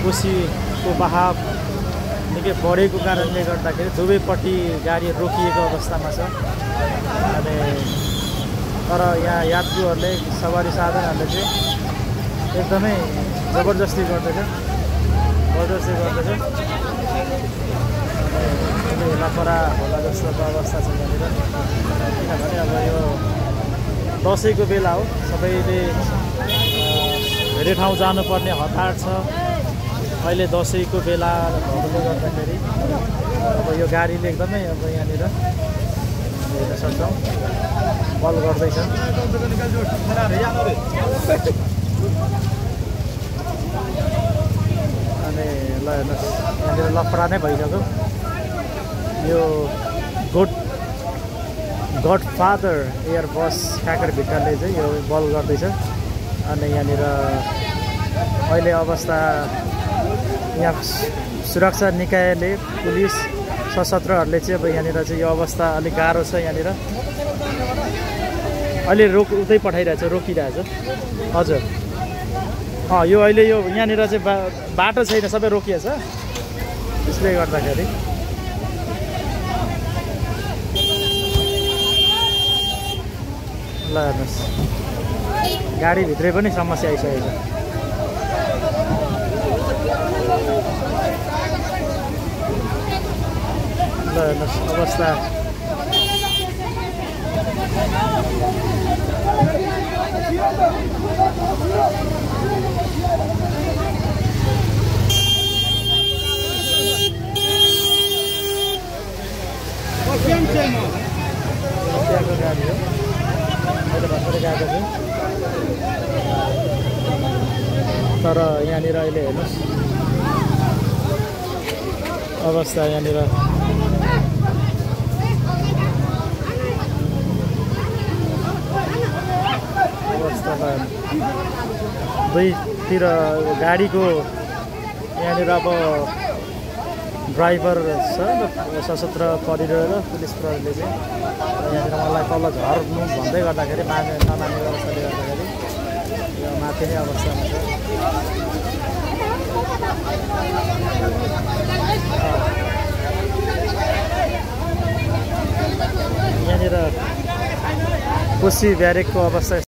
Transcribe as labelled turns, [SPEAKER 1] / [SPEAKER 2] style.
[SPEAKER 1] कोसीको बहाव निकै बढेको कारणले गर्दाखेरि दुवैपट्टि गाडी रोकिएको अवस्थामा छ। अनि तर यहाँ यात्रुहरूले सवारी साधनहरूले चाहिँ एकदमै जबरजस्ती गर्दैछ। लफरा होला जस्तो अवस्था छ यहाँनिर। किनभने अब यो दसैँको बेला हो, सबैले धेरै ठाउँ जानुपर्ने हतार छ। अहिले दसैँको बेला भएकोले गर्दाखेरि अब यो गाडीले एकदमै अब यहाँनिर हेर्न सक्छौँ बल गर्दैछ। अनि ल हेर्नुहोस् यहाँनिर लफडा नै भइसक्यो। यो गडफादर एयरबस काँक्रेभिट्टाले चाहिँ यो बल गर्दैछ। अनि यहाँनिर अहिले अवस्था यहाँ सुरक्षा निकायले पुलिस सशस्त्रहरूले चाहिँ अब यहाँनिर चाहिँ यो अवस्था अलिक गाह्रो छ। यहाँनिर अहिले उतै पठाइरहेछ, रोकिरहेछ। हजुर यो अहिले यो यहाँनिर चाहिँ बाटो छैन, सबै रोकिएछ। त्यसले गर्दाखेरि ल हेर्नुहोस् गाडीभित्रै पनि समस्या आइसकेको छ। ल हेर्नुहोस् अवस्था गाडी हो, अहिले भर्खरै गएको छु। तर यहाँनिर अहिले हेर्नुहोस् अवस्था यहाँनिर अवस्थामा दुईतिर गाडीको यहाँनिर अब ड्राइभर छ सशस्त्र परिवार र पुलिस प्रहरीले चाहिँ यहाँनिर मलाई तल झर्नु भन्दै गर्दाखेरि नमानेको अवस्थाले गर्दाखेरि यो माथि नै अवस्थामा छ। यहाँनिर कोसी ब्यारेकको अवस्था